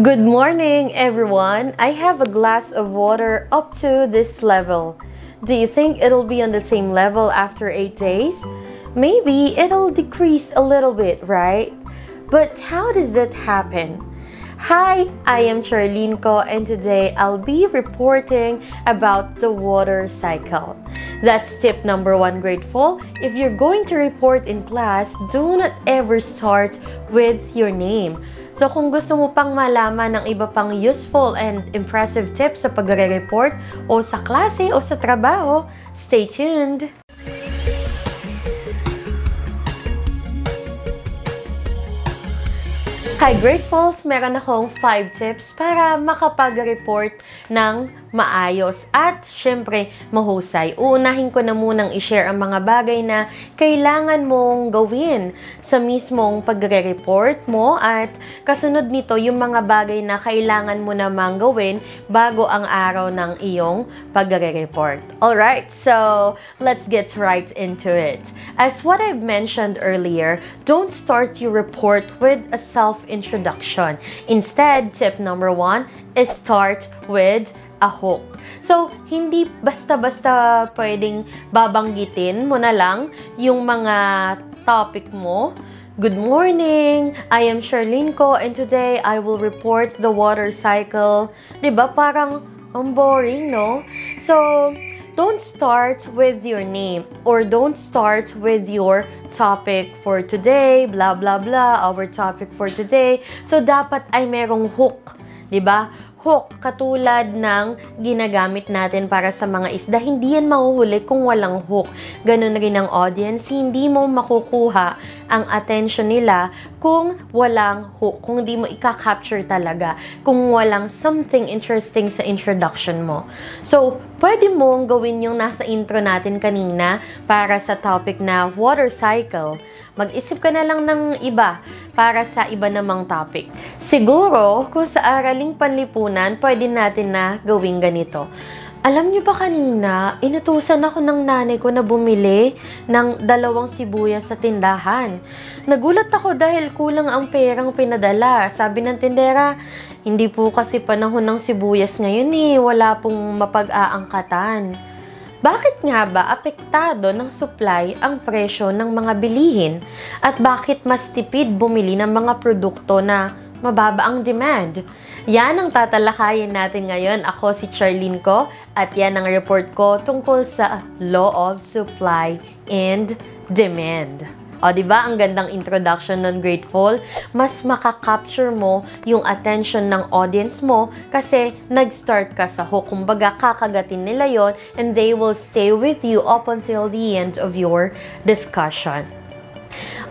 Good morning, everyone. I have a glass of water up to this level. Do you think it'll be on the same level after 8 days? Maybe it'll decrease a little bit, right? But how does that happen? Hi, I am Charlene Ko, and today I'll be reporting about the water cycle. That's tip number 1, grateful. If you're going to report in class, do not ever start with your name. So kung gusto mo pang malaman ng iba pang useful and impressive tips sa pagre-report o sa klase o sa trabaho, stay tuned! Hi Gratefuls! Meron akong 5 tips para makapag-report ng maayos at syempre mahusay. Uunahin ko na munang i-share ang mga bagay na kailangan mong gawin sa mismong pagre-report mo at kasunod nito yung mga bagay na kailangan mo namang gawin bago ang araw ng iyong pagre-report. Alright, so let's get right into it. As what I've mentioned earlier, don't start your report with a self-introduction. Instead, tip number 1 is start with a hook. So, hindi basta-basta pwedeng babanggitin mo na lang yung mga topic mo. Good morning! I am Charlene Ko, and today I will report the water cycle. Diba? Parang ang boring, no? So, don't start with your name or don't start with your topic for today, blah blah blah, our topic for today. So, dapat ay merong hook. Diba? Hook, katulad ng ginagamit natin para sa mga isda. Hindi yan mahuhuli kung walang hook. Ganun rin ang audience, hindi mo makukuha ang attention nila kung walang hook, kung hindi mo i-capture talaga, kung walang something interesting sa introduction mo. So, pwede mong gawin yung nasa intro natin kanina para sa topic na water cycle. Mag-isip ka na lang ng iba para sa iba namang topic. Siguro, kung sa araling panlipunan, pwede natin na gawing ganito. Alam niyo ba kanina, inutusan ako ng nanay ko na bumili ng 2 sibuyas sa tindahan. Nagulat ako dahil kulang ang perang pinadala. Sabi ng tindera, hindi po kasi panahon ng sibuyas ngayon wala pong mapag-aangkatan. Bakit nga ba apektado ng supply ang presyo ng mga bilihin? At bakit mas tipid bumili ng mga produkto na mababa ang demand? Yan ang tatalakayin natin ngayon. Ako si Charlene Ko at yan ang report ko tungkol sa Law of Supply and Demand. O, diba? Ang gandang introduction nun, grateful. Mas makaka-capture mo yung attention ng audience mo kasi nag-start ka sa hook. Kumbaga, kakagatin nila yon and they will stay with you up until the end of your discussion.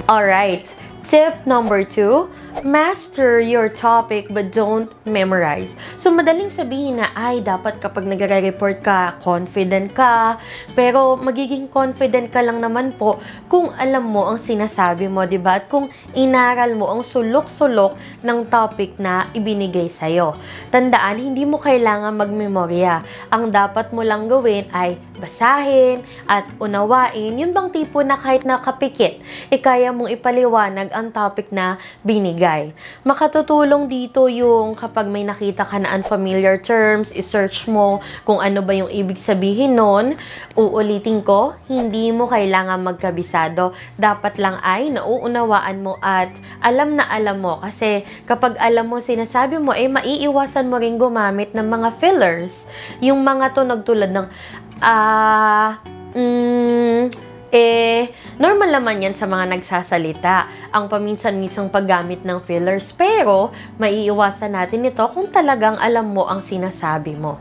Alright. Tip number 2, master your topic but don't memorize. So, madaling sabihin na, ay, dapat kapag nagre-report ka, confident ka. Pero, magiging confident ka lang naman po kung alam mo ang sinasabi mo, diba? At kung inaral mo ang sulok-sulok ng topic na ibinigay sa'yo. Tandaan, hindi mo kailangan magmemorya. Ang dapat mo lang gawin ay basahin at unawain. Yun bang tipo na kahit nakapikit, kaya mong ipaliwanag ang topic na binigay. Makatutulong dito yung kapag may nakita ka na unfamiliar terms, isearch mo kung ano ba yung ibig sabihin nun. Uulitin ko, hindi mo kailangan magkabisado. Dapat lang ay nauunawaan mo at alam na alam mo. Kasi kapag alam mo sinasabi mo, maiiwasan mo rin gumamit ng mga fillers. Yung mga tunog tulad ng normal naman yan sa mga nagsasalita, ang paminsan-misang paggamit ng fillers, pero maiiwasan natin ito kung talagang alam mo ang sinasabi mo.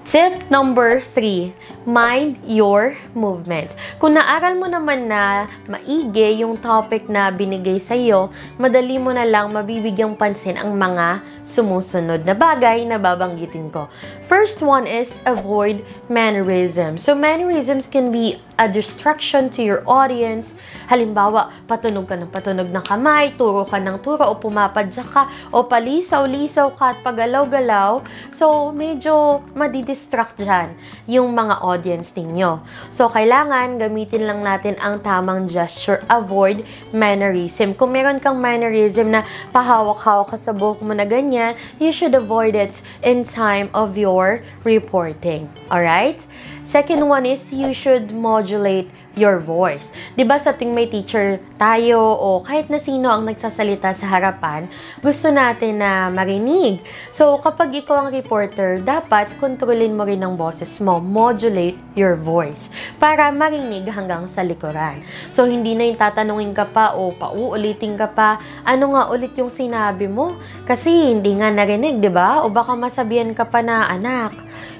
Tip number 3, mind your movements. Kung naaral mo naman na maigi yung topic na binigay sa iyo, madali mo na lang mabibigyang pansin ang mga sumusunod na bagay na babanggitin ko. First one is avoid mannerisms. So mannerisms can be a distraction to your audience Halimbawa, patunog ka ng kamay, turo ka ng turo, o pumapadyak ka, o palisaw-lisaw ka at pagalaw-galaw. So, medyo madidistract dyan yung mga audience ninyo. So, kailangan gamitin lang natin ang tamang gesture. Avoid mannerism. Kung meron kang mannerism na pahawak-hawak ka sa buhok mo na ganyan, you should avoid it in time of your reporting. Alright? Second one is you should modulate your voice. Diba sa tuwing may teacher tayo o kahit na sino ang nagsasalita sa harapan, gusto natin na marinig. So, kapag ikaw ang reporter, dapat kontrolin mo rin ang boses mo. Modulate your voice para marinig hanggang sa likuran. So, hindi na yung tatanungin ka pa o pauulitin ka pa, ano nga ulit yung sinabi mo? Kasi hindi nga narinig, diba? O baka masabihan ka pa na, anak,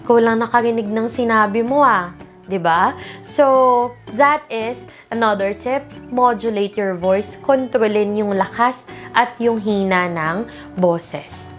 ikaw lang nakarinig ng sinabi mo ah. Diba? So, that is another tip. Modulate your voice. Kontrolin yung lakas at yung hina ng boses.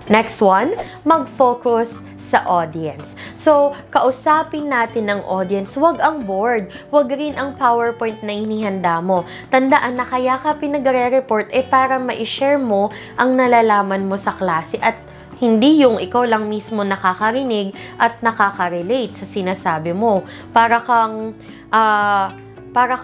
Next one, mag-focus sa audience. So, kausapin natin ang audience. Huwag ang board. Huwag rin ang PowerPoint na inihanda mo. Tandaan na kaya ka pinagre-report para ma-share mo ang nalalaman mo sa klase at hindi yung ikaw lang mismo nakakarinig at nakaka-relate sa sinasabi mo. Para kang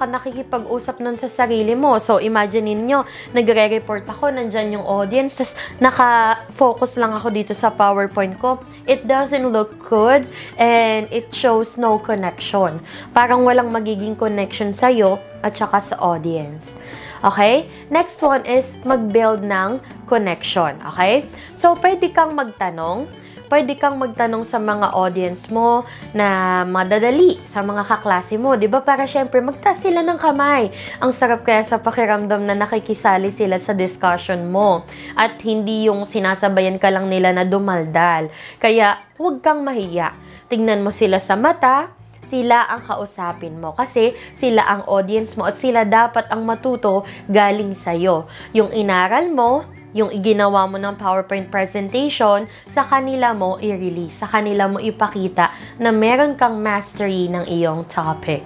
nakikipag-usap nun sa sarili mo. So, imagine niyo, nagre-report ako, nandyan yung audience, tas naka-focus lang ako dito sa PowerPoint ko. It doesn't look good and it shows no connection. Parang walang magiging connection sa'yo at saka sa audience. Okay? Next one is mag-build ng connection. Okay? So, pwede kang magtanong sa mga audience mo na madadali sa mga kaklase mo. Diba? Para syempre, magtaas sila ng kamay. Ang sarap kaya sa pakiramdam na nakikisali sila sa discussion mo. At hindi yung sinasabayan ka lang nila na dumaldal. Kaya, huwag kang mahiya. Tingnan mo sila sa mata, sila ang kausapin mo kasi sila ang audience mo at sila dapat ang matuto galing sa'yo. Yung inaral mo, yung iginawa mo ng PowerPoint presentation, sa kanila mo i-release, sa kanila mo ipakita na meron kang mastery ng iyong topic.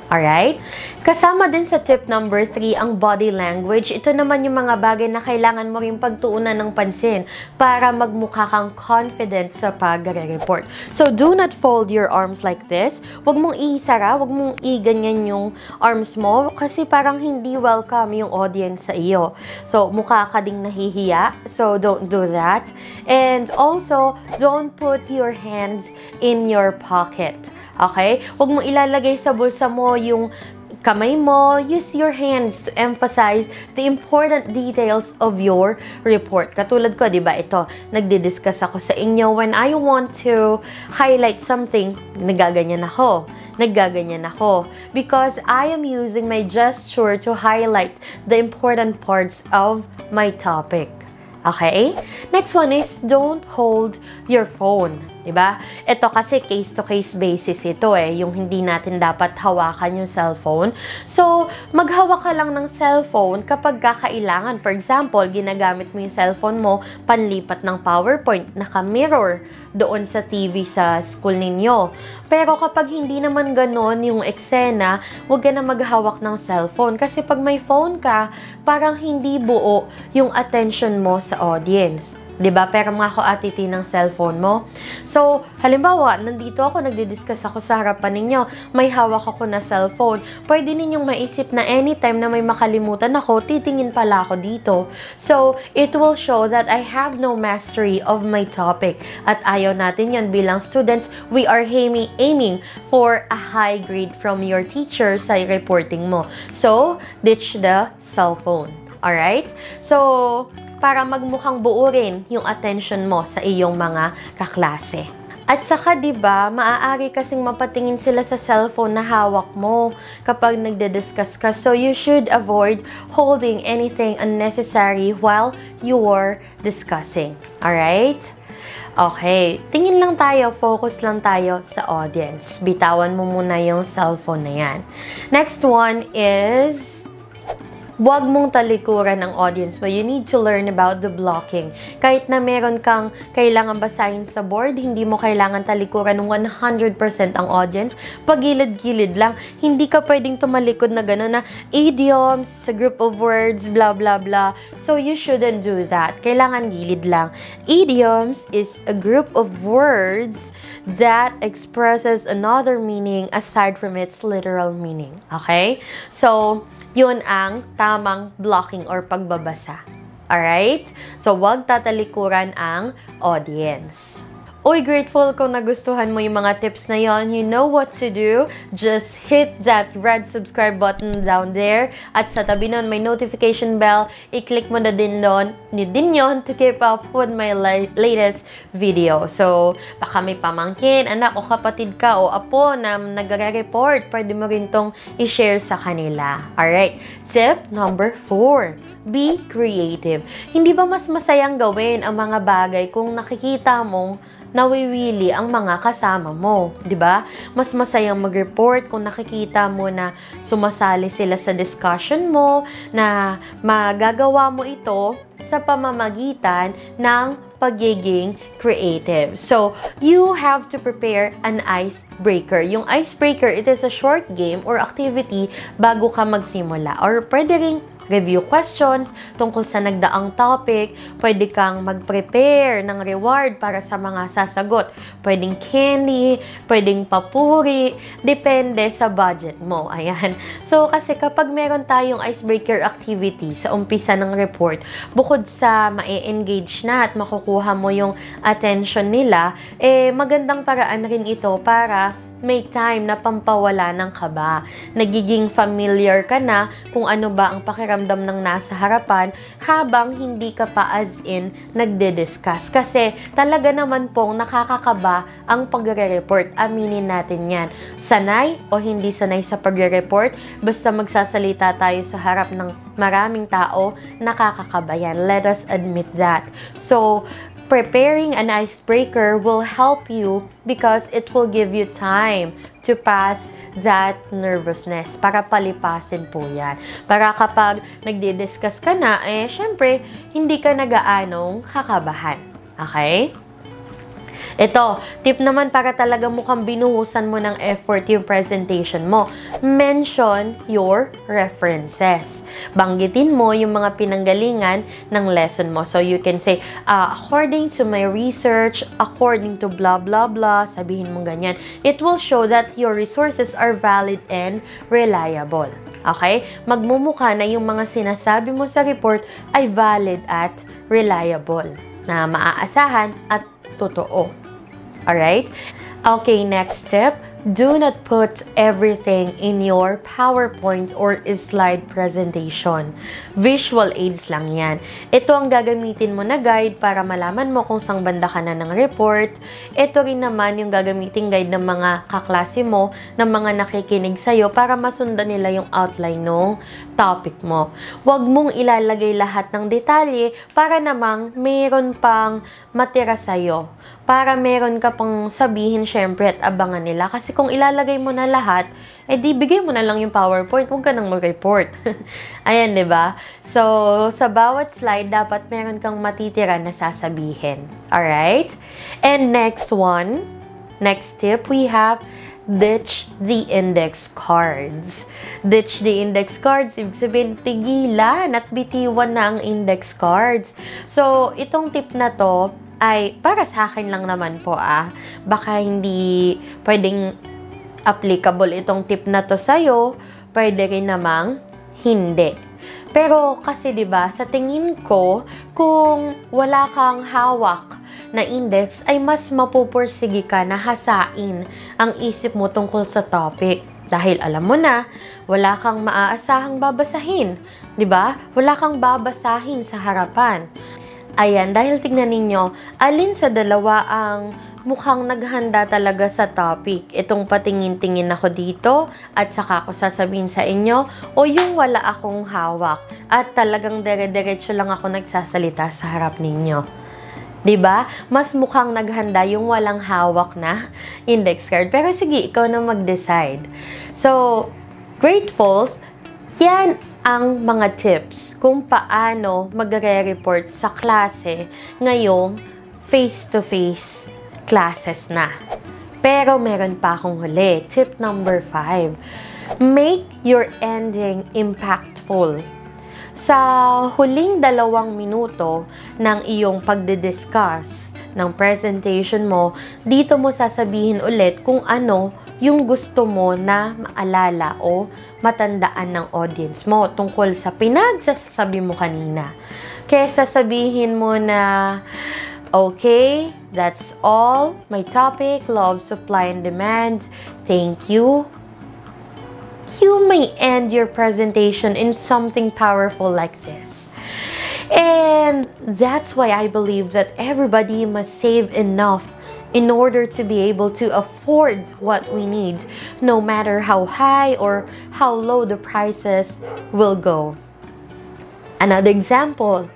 Alright? Kasama din sa tip number 3 ang body language. Ito naman yung mga bagay na kailangan mo rin pagtuunan ng pansin para magmukha kang confident sa pagre-report. So, do not fold your arms like this. Huwag mong isara, huwag mong iganyan yung arms mo kasi parang hindi welcome yung audience sa iyo. So, mukha ka ding nahihiya. So, don't do that. And also, don't put your hands in your pocket. Okay? Huwag mo ilalagay sa bulsa mo yung kamay mo. Use your hands to emphasize the important details of your report. Katulad ko, di ba? Ito, nagdi-discuss ako sa inyo. When I want to highlight something, nagaganyan ako. Because I am using my gesture to highlight the important parts of my topic. Okay? Next one is, don't hold your phone. Diba? Ito kasi case-to-case basis ito yung hindi natin dapat hawakan yung cellphone. So, maghawak ka lang ng cellphone kapag kakailangan. For example, ginagamit mo yung cellphone mo panlipat ng PowerPoint, naka-mirror doon sa TV sa school ninyo. Pero kapag hindi naman ganon yung eksena, huwag ka na maghawak ng cellphone. Kasi pag may phone ka, parang hindi buo yung attention mo sa audience. Diba? Pero mga ko-attity ng cellphone mo. So, halimbawa, nandito ako, nagdi-discuss ako sa harapan ninyo, may hawak ako na cellphone. Pwede ninyong maisip na anytime na may makalimutan ako, titingin pala ako dito. So, it will show that I have no mastery of my topic. At ayaw natin yan bilang students. We are aiming for a high grade from your teacher sa reporting mo. So, ditch the cellphone. Alright? So, para magmukhang buo rin yung attention mo sa iyong mga kaklase. At saka, diba, maaari kasing mapatingin sila sa cellphone na hawak mo kapag nagde-discuss ka. So, you should avoid holding anything unnecessary while you're discussing. Alright? Okay. Tingin lang tayo, focus lang tayo sa audience. Bitawan mo muna yung cellphone na yan. Next one is Huwag mong talikuran ang audience mo. You need to learn about the blocking. Kahit na meron kang kailangan basahin sa board, hindi mo kailangan talikuran ng 100% ang audience. Pagilid-gilid lang. Hindi ka pwedeng tumalikod na gano'n na idioms, a group of words, blah, blah, blah. So, you shouldn't do that. Kailangan gilid lang. Idioms is a group of words that expresses another meaning aside from its literal meaning. Okay? So, yun ang tamang blocking or pagbabasa. Alright? So, huwag tatalikuran ang audience. Uy, grateful kung nagustuhan mo yung mga tips na yon. You know what to do. Just hit that red subscribe button down there. At sa tabi nun, may notification bell. I-click mo na din yon to keep up with my latest video. So, baka may pamangkin, anak o kapatid ka o apo na nagre-report, pwede mo rin tong i-share sa kanila. Alright. Tip number 4. Be creative. Hindi ba mas masayang gawin ang mga bagay kung nakikita mong nawiwili ang mga kasama mo, 'di ba? Mas masayang mag-report kung nakikita mo na sumasali sila sa discussion mo, na magagawa mo ito sa pamamagitan ng pagiging creative. So, you have to prepare an icebreaker. Yung icebreaker, it is a short game or activity bago ka magsimula. Or pwede ring review questions tungkol sa nagdaang topic. Pwede kang mag-prepare ng reward para sa mga sasagot. Pwedeng candy, pwedeng papuri, depende sa budget mo. Ayan. So, kasi kapag meron tayong icebreaker activity sa umpisa ng report, bukod sa ma-engage na at makukuha mo yung attention nila, magandang paraan rin ito para may time na pampawala ng kaba. Nagiging familiar ka na kung ano ba ang pakiramdam ng nasa harapan habang hindi ka pa as in nagde-discuss. Kasi talaga naman pong nakakakaba ang pagre-report. Aminin natin yan. Sanay o hindi sanay sa pagre-report, basta magsasalita tayo sa harap ng maraming tao, nakakakaba yan. Let us admit that. So, preparing an icebreaker will help you because it will give you time to pass that nervousness. Para palipasin po yan. Para kapag nagdi-discuss ka na, syempre, hindi ka nagaanong kakabahan. Okay? Ito, tip naman para talaga mukhang binuhusan mo ng effort yung presentation mo. Mention your references. Banggitin mo yung mga pinanggalingan ng lesson mo. So, you can say, according to my research, according to blah, blah, blah, sabihin mo ganyan. It will show that your resources are valid and reliable. Okay? Magmumukha na yung mga sinasabi mo sa report ay valid at reliable, na maaasahan at totoo. Alright? Okay, next step. Do not put everything in your PowerPoint or slide presentation. Visual aids lang yan. Ito ang gagamitin mo na guide para malaman mo kung saan banda ka na ng report. Ito rin naman yung gagamitin guide ng mga kaklase mo, ng mga nakikinig sa'yo para masundan nila yung outline ng topic mo. Huwag mong ilalagay lahat ng detalye para namang mayroon pang matira sa'yo. Para meron ka pang sabihin syempre at abangan nila. Kasi kung ilalagay mo na lahat, di bigay mo na lang yung PowerPoint, huwag ka nang mag-report. Ayan, di ba? So, sa bawat slide, dapat meron kang matitira na sasabihin. Alright? And next tip, we have ditch the index cards. Ditch the index cards, ibig sabihin, tigilan at bitiwan na ang index cards. So, itong tip na to, ay para sa akin lang naman po baka hindi pwedeng applicable itong tip na to sa'yo, pwede rin namang hindi. Pero kasi 'di ba, sa tingin ko, kung wala kang hawak na index, ay mas mapupursige ka na hasain ang isip mo tungkol sa topic. Dahil alam mo na, wala kang maaasahang babasahin. 'Di ba? Wala kang babasahin sa harapan. Ayan, dahil tignan ninyo, alin sa dalawa ang mukhang naghanda talaga sa topic? Itong patingin-tingin ako dito at saka ako sasabihin sa inyo, o yung wala akong hawak at talagang dire-diretso lang ako nagsasalita sa harap ninyo. 'Di ba? Mas mukhang naghanda yung walang hawak na index card. Pero sige, ikaw na mag-decide. So, gratefuls, yan, ang mga tips kung paano magre-report sa klase ngayong face-to-face classes na. Pero meron pa akong huli. Tip number 5. Make your ending impactful. Sa huling 2 minuto ng iyong pagdidiscuss ng presentation mo, dito mo sasabihin ulit kung ano yung gusto mo na maalala o matandaan ng audience mo tungkol sa pinagsasabi mo kanina. Kaya sasabihin mo na, okay, that's all. My topic, love, supply, and demand. Thank you. You may end your presentation in something powerful like this. And that's why I believe that everybody must save enough in order to be able to afford what we need, no matter how high or how low the prices will go. Another example,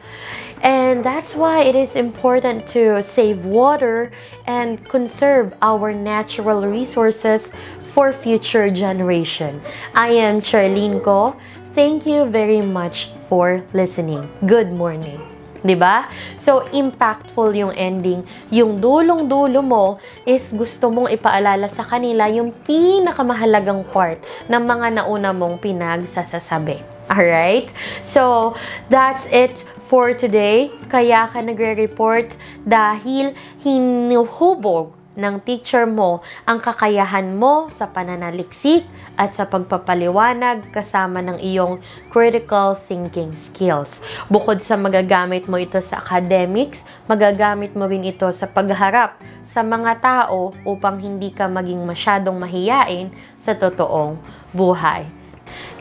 and that's why it is important to save water and conserve our natural resources for future generation. I am Charlene Ko. Thank you very much for listening. Good morning. 'Di ba? So, impactful yung ending. Yung dulong-dulo mo is gusto mong ipaalala sa kanila yung pinakamahalagang part ng mga nauna mong pinagsasasabi. Alright? So, that's it for today. Kaya ka nagre-report dahil hinuhubog ng teacher mo ang kakayahan mo sa pananaliksik at sa pagpapaliwanag kasama ng iyong critical thinking skills. Bukod sa magagamit mo ito sa academics, magagamit mo rin ito sa pagharap sa mga tao upang hindi ka maging masyadong mahiyain sa totoong buhay.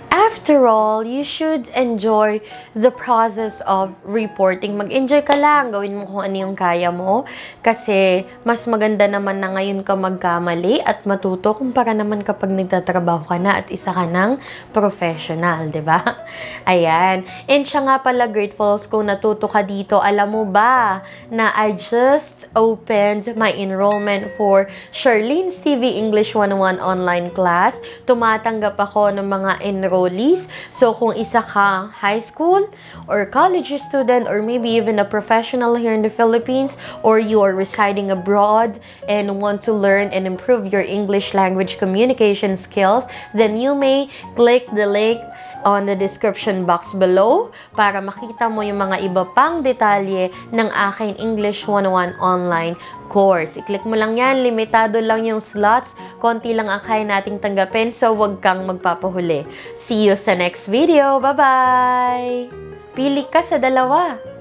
After all, you should enjoy the process of reporting. Mag-enjoy ka lang, gawin mo kung ano yung kaya mo. Kasi mas maganda naman na ngayon ka magkamali at matuto kumpara naman kapag nagtatrabaho ka na at isa ka ng professional, di ba? Ayan. And siya nga pala, Gratefuls, kung natuto ka dito, alam mo ba na I just opened my enrollment for Charlene's TV English 101 online class. Tumatanggap ako ng mga enrollees. So, kung isa ka high school or college student or maybe even a professional here in the Philippines, or you are residing abroad and want to learn and improve your English language communication skills, then you may click the link on the description box below para makita mo yung mga iba pang detalye ng aking English 101 online course. I-click mo lang yan, limitado lang yung slots, konti lang ang kaya nating tanggapin, so wag kang magpapahuli. See you sa next video. Bye-bye! Pili ka sa dalawa.